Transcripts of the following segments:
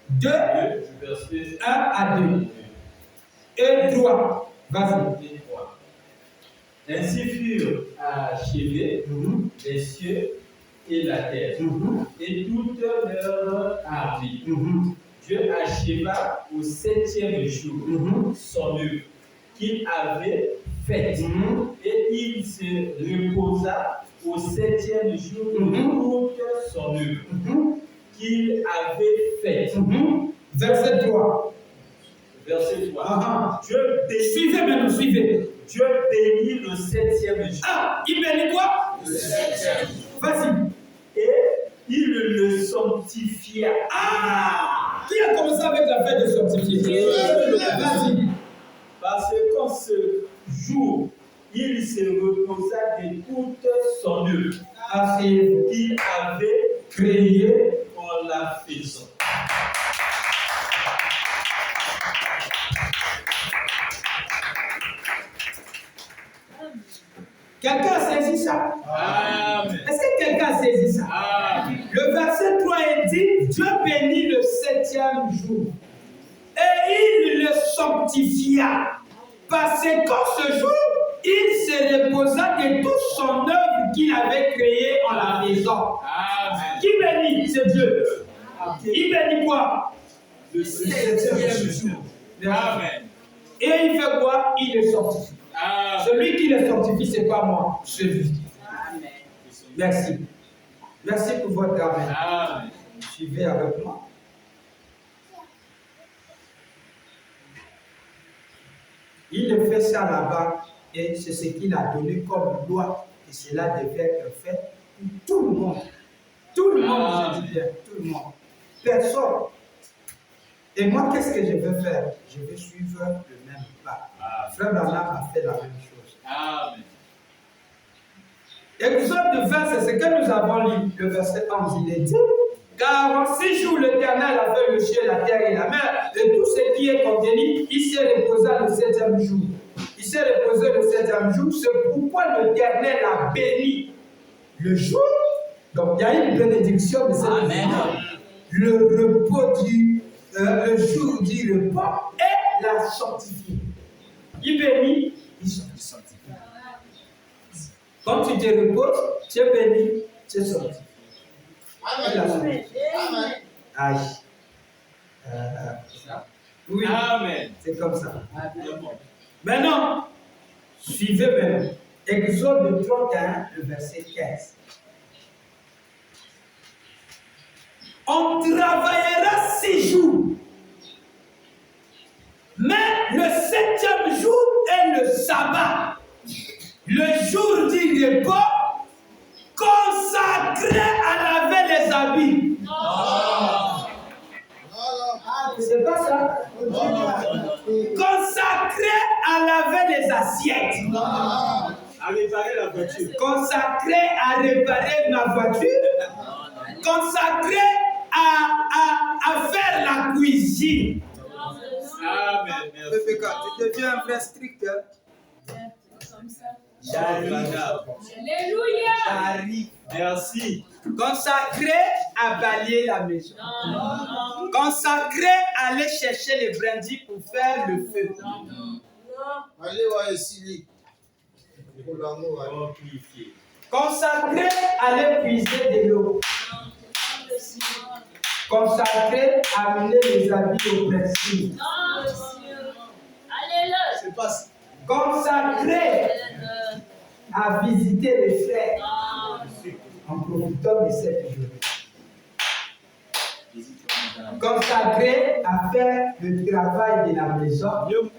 2, 1 à 2. Et 3. Vas-y. Ainsi furent achevés les cieux et la terre, et toute leur armée. Dieu acheva au 7e jour son œuvre qu'il avait faite, et il se reposa au 7e jour de toute son œuvre qu'il avait faite. Verset 3. Verset 3. Dieu bénit. Suivez maintenant, suivez. Dieu bénit le 7e jour. Ah, il bénit quoi? Le 7e jour. Vas-y. Et il le sanctifia. Ah! Qui a commencé avec la fête de sanctifier? Vas-y. Parce qu'en ce jour, il se reposa de toute son œuvre qu'il avait créée en la faisant. Quelqu'un a saisi ça? Amen. Est-ce que quelqu'un a saisi ça? Amen. Le verset 3 est dit, Dieu bénit le 7e jour. Et il le sanctifia. Parce qu'en ce jour, il se reposa de toute son œuvre qu'il avait créée en la maison. Amen. Qui bénit? C'est Dieu. Il bénit quoi? Le 7e jour. Amen. Et il fait quoi? Il le sanctifie. Amen. Celui qui le sanctifie, c'est pas moi, celui. Amen. Merci. Merci pour votre amen. Amen. Suivez avec moi. Il le fait ça là-bas et c'est ce qu'il a donné comme loi et cela devait être fait pour tout le monde. Tout le monde, je dis bien, tout le monde. Personne. Et moi, qu'est-ce que je vais faire? Je vais suivre le même pas. Frère Branham a fait la même chose. Amen. Exode 20, c'est ce que nous avons lu, le verset 11, il est dit, car en 6 jours l'Éternel a fait le ciel, la terre et la mer, et tout ce qui est contenu, il s'est reposé le 7e jour. Il s'est reposé le 7e jour, c'est pourquoi l'Éternel a béni le jour. Donc il y a une bénédiction de cette jour. Le repos le jour du repos et la sanctifié. Il bénit, il sanctifie. Quand tu te reposes, tu es béni, tu es sanctifié. Amen. Amen. Aïe. Oui, Amen. c'est comme ça. Maintenant, suivez maintenant. Exode 31, le verset 15. On travaillera 6 jours. Mais le 7e jour est le sabbat. Le jour du repos consacré à laver les habits. C'est pas ça? Consacré à laver les assiettes. À réparer la voiture. Consacré à réparer ma voiture. Consacré à faire la cuisine. Amen. Merci. Tu deviens un vrai strict. J'arrive. Merci. Consacré à balayer la maison. Consacré à aller chercher les brindilles pour faire le feu. Allez voir ici. Pour l'amour. Consacré à aller puiser de l'eau. Consacré à amener les habits au prestige. C'est pas ça. Consacré à visiter les frères en profitant de cette journée. Consacré à faire le travail de la maison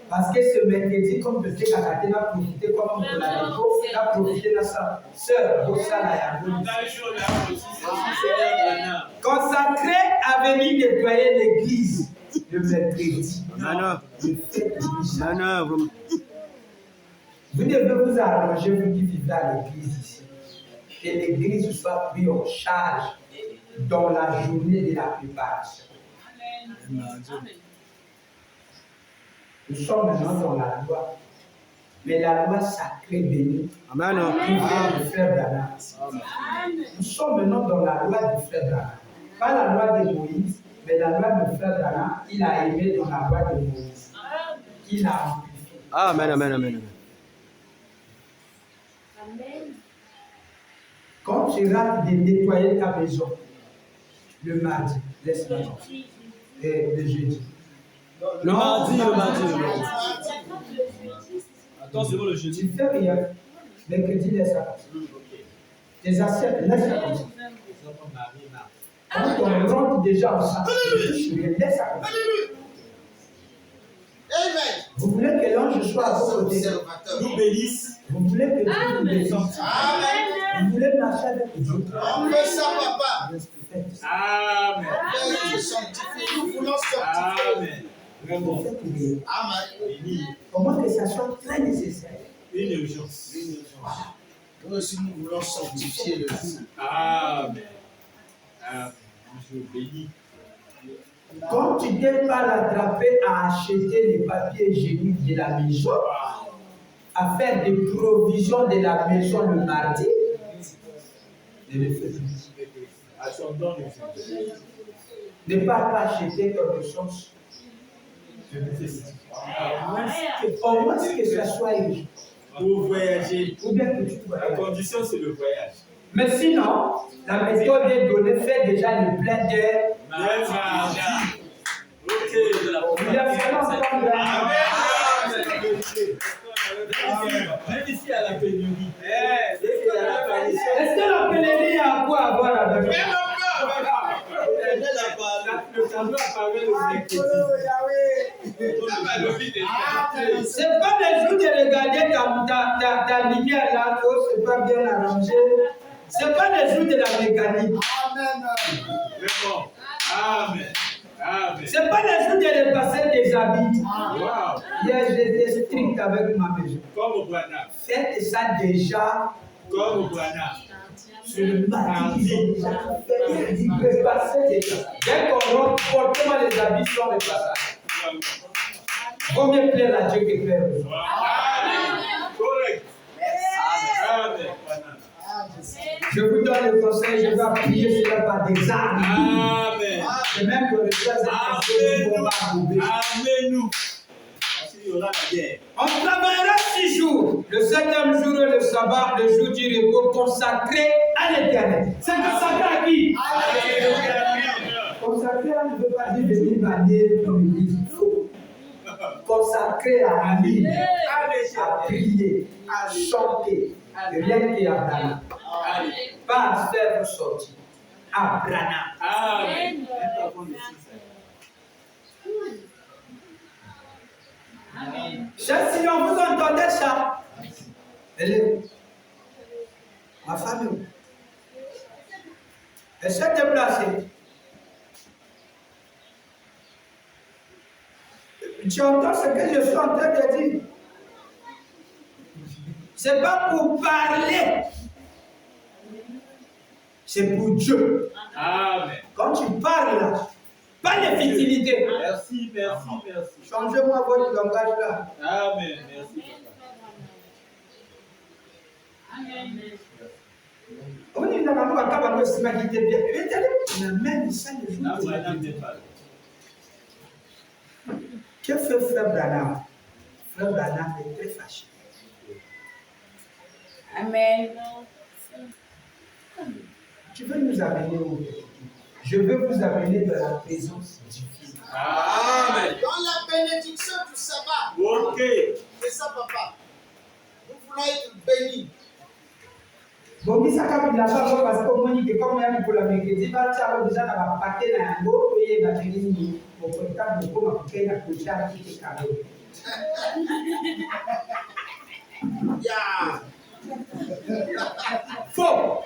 parce que ce mercredi, comme je sais qu'Akaté va profiter comme on l'a dit, va profiter de sa sœur Rossala. Consacré à venir nettoyer l'église le mercredi. Vous devez vous arranger, vous qui vivez à l'église ici, que l'église soit prise en charge dans la journée de la préparation. Nous sommes maintenant dans la loi, mais la loi sacrée bénie. Amen. Du frère Branham. Nous sommes maintenant dans la loi du frère Branham. Pas la loi de Moïse, Mais la loi de frère Branham, il a aimé dans la loi de Moïse. Il a amplifié. Amen, amen, amen, amen. Quand tu rates de nettoyer ta maison, le mardi, laisse-moi et le jeudi. Le mardi. Attends, c'est bon le jeudi. Tu ne fais rien. Mercredi, laisse ça comme ça. Tes assiettes, laisse ça comme ça. Quand on rentre déjà ensemble, laisse ça comme ça. Amen. Vous voulez que l'ange soit à vos côtés. Nous bénisse. Vous voulez que Dieu vous bénisse. Amen. Vous voulez marcher avec Dieu. On fait ça, papa. Amen. Père, tu sanctifies. Nous voulons sanctifier. Amen. Vraiment. Amen. Béni. Comment que ça soit très nécessaire. Une urgence. Nous aussi, nous voulons sanctifier le fou. Amen. Amen. Je bénis. Quand tu n'es pas attrapé à acheter les papiers hygiéniques de la maison, à faire des provisions de la maison le mardi, ne le fais plus. Attendons le jeudi. Ne pas acheter quelque chose. Au moins que ça soit urgent. Pour voyager. Ou bien que tu La voyages. condition, c'est le voyage. Mais sinon, la méthode est donnée, fait déjà le plein d'air. Même mardi. Ok. Il y a vraiment pas de- Même ici à la pénurie. Est-ce que la pénurie a quoi à voir avec ça? Le tableau apparaît le mercredi. C'est pas le jour de regarder ta lumière là, que c'est pas bien arrangé. C'est pas le jour de la mécanique. Vraiment. Amen. Amen. C'est pas le jour de repasser des habits. Wow. Hier, j'étais strict avec ma maison. Comme au Ghana. Faites ça déjà Comme au Ghana. sur le mardi. Il peut passer déjà. Dès qu'on rentre, portez-moi les habits sur le passage. Vaut mieux plaire à Dieu que plaire aux autres. Amen. Correct. Amen. Je vous donne le conseil, je vais appuyer cela par des armes. Amen. Et même que le frère ne vont pas tomber. Amen. Nous. Il y aura la guerre. On travaillera 6 jours. Le 7e jour est le sabbat, le jour du repos consacré à l'Éternel. C'est consacré à qui? Consacré à ne veut pas dire venir manier dans l'église. Consacré à lire, à prier, à chanter. Rien qui est Abraham. Pas à faire sortir. Abraham. Amen. Chers Seigneur, vous entendez ça? Elle, ma famille, elle s'est déplacée. Tu entends ce que je suis en train de dire? C'est pas pour parler, c'est pour Dieu. Amen. Quand tu parles là, pas de futilité. Merci, merci, merci. Changez-moi votre langage là. Amen. Merci. On dit dans la voix, quand on se met bien, mais même ça le jour. Que fait Frère Branham? Frère Branham est très fâché. Amen. Tu veux nous amener où? Je veux vous amener dans la présence divine. Amen. Dans la bénédiction du sabbat. Ok. C'est ça, papa. Nous voulons être bénis. Bon, mais ça quand il a pas parce qu'au moins il est comme un pour la mercredi, va tiens déjà dans la paquet dans un beau pays dans le pays au contact de comment on a couché à qui est carré. Ya. Faux.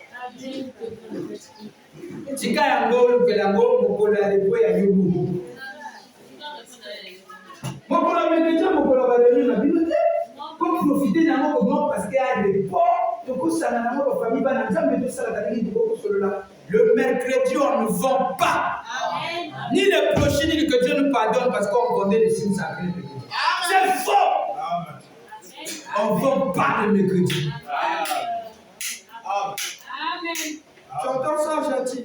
Tika yango que la go mokolo ya lepo ya yobu. Mokolo mercredi mokolo ba réunion na bino te. Pour profiter d'un moment parce qu'il y a des ports. Le mercredi, on ne vend pas. Amen. Ni le prochain, ni que Dieu nous pardonne parce qu'on vendait les signes sacrés. C'est faux. Amen. On ne vend pas le mercredi. Amen. Amen. Tu entends ça, gentil?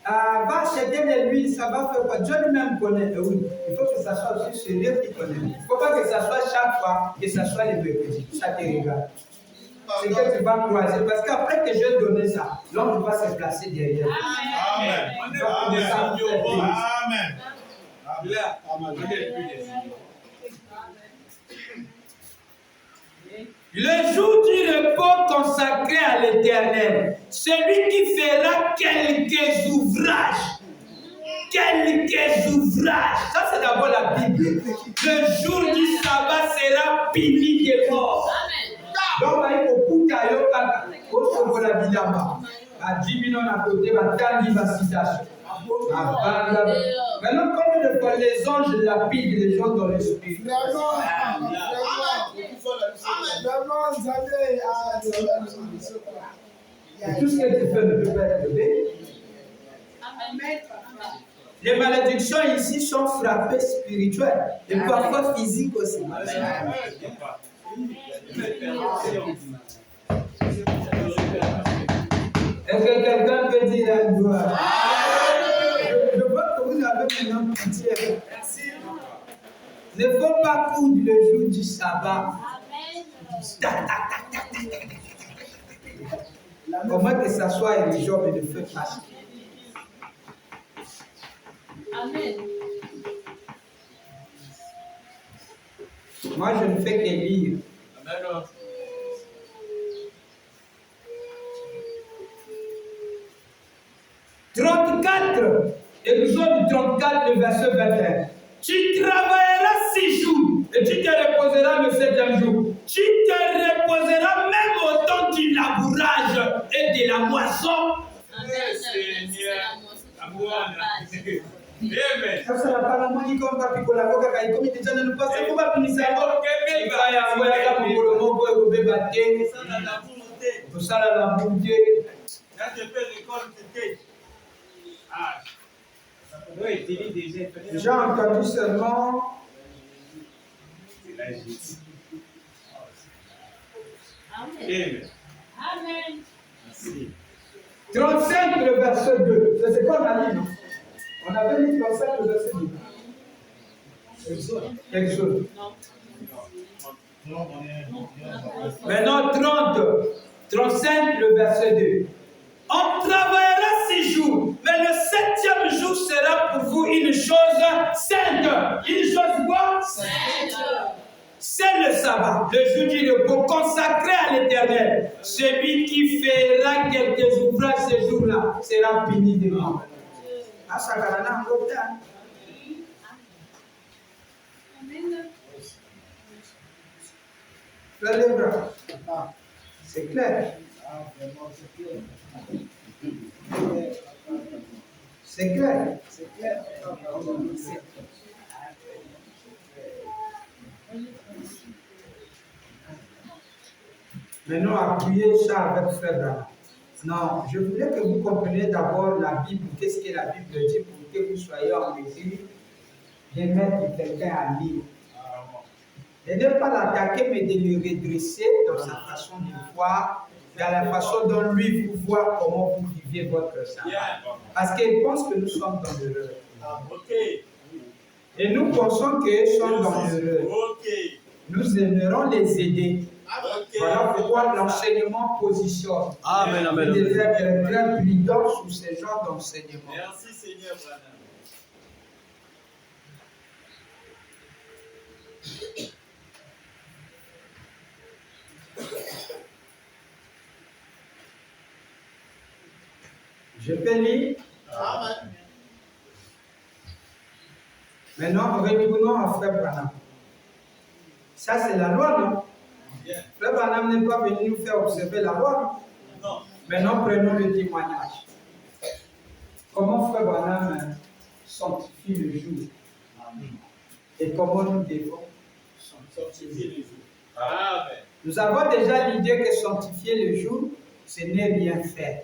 va acheter de l'huile, ça va faire quoi? Dieu lui-même connaît. Oui, il faut que ça soit aussi celui qui connaît. Il ne faut pas que ça soit chaque fois, que ça soit les mercredis. Ça te regarde. C'est que tu vas croiser. Parce qu'après que je donné ça, l'homme va se placer derrière. Amen. Amen. Le jour du repos consacré à l'Éternel, celui qui fera quelques ouvrages. Quelques ouvrages. Ça, c'est d'abord la Bible. Le jour du sabbat sera puni de mort. Donc, il faut que maintenant, comme les anges lapident les gens dans l'esprit. Et tout ce que tu fais ne peut pas être béni. Les malédictions ici sont frappées spirituelles et parfois physiques aussi. Est-ce que quelqu'un peut dire la gloire? Je vois que vous avez maintenant pitié. Ne faut pas coudre le jour du sabbat. Comment que ça soit religieux mais ne fait pas. Amen. Moi, je ne fais que lire. Amen. Exode 34, le verset 21. Tu travailleras 6 jours et tu te reposeras le 7e jour. Tu te reposeras même au temps du labourage et de la moisson. Seigneur. Amen. Ça sera pas la main comme papi pour la boca quand il déjà ne nous passe pas pour nous savoir. Il va y avoir la pour le mot pour le bébé. Tout ça là la bonté. Là je fais l'école de ah. J'ai entendu seulement. Amen. Amen. 35, le verset 2. C'est ce qu'on a dit, non? On avait dit 35, le verset 2. Exode. Maintenant, 30. 35, le verset 2. On travaillera 6 jours, mais le 7e jour sera pour vous une chose sainte. Une chose quoi? Sainte. C'est le sabbat, le jour du repos consacré à l'Éternel. Celui qui fera quelques ouvrages ce jour-là sera puni de mort. C'est clair. C'est clair. Maintenant, appuyez ça avec Frère Branham. Non, je voulais que vous compreniez d'abord la Bible, qu'est-ce que la Bible dit pour que vous soyez en mesure de mettre quelqu'un à lire. Et ne pas l'attaquer, mais de le redresser dans sa façon de voir, dans la façon dont lui vous voit comment vous vivez votre sabbat. Parce qu'il pense que nous sommes dans l'erreur. Et nous pensons qu'ils sont dans l'erreur. Nous aimerons les aider. Voilà pourquoi l'enseignement positionne. Amen, amen. Vous devez être très prudent sur ce genre d'enseignement. Merci Seigneur. Je peux lire. Amen. Maintenant, retournons à Frère Branham. Ça, c'est la loi, non? Frère Branham n'est pas venu nous faire observer la loi. Non. Maintenant, prenons le témoignage. Comment Frère Branham sanctifie le jour? Et comment nous devons Sanctifier le jour. Amen. Nous avons déjà l'idée que sanctifier le jour, ce n'est rien faire.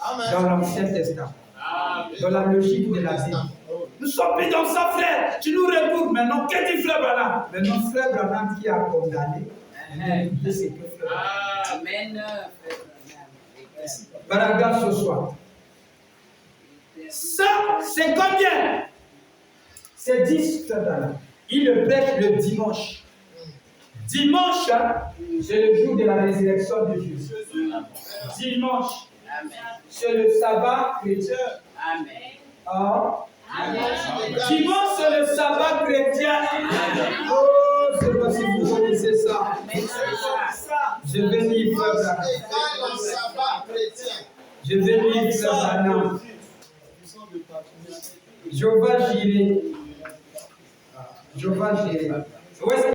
Amen. Dans l'Ancien Testament. Amen. Dans la logique de la Bible. Nous sommes plus dans ça, frère. Tu nous retournes maintenant. Qu'est-ce que dit Frère Branham? Maintenant, Frère Branham qui a condamné. Écoutez ce que Frère Branham. Amen. Paragraphe ce soir. ça, c'est combien? C'est 10 d'année. Il le prêche le dimanche. Dimanche, hein, c'est le jour de la résurrection de Jésus. Dimanche, c'est le sabbat chrétien. Ah. Dimanche, c'est le sabbat chrétien. Oh, je ne sais pas si vous connaissez ça. Je vais lire frère. Je vais lire frère. Jéhovah Jireh. Jéhovah Jireh.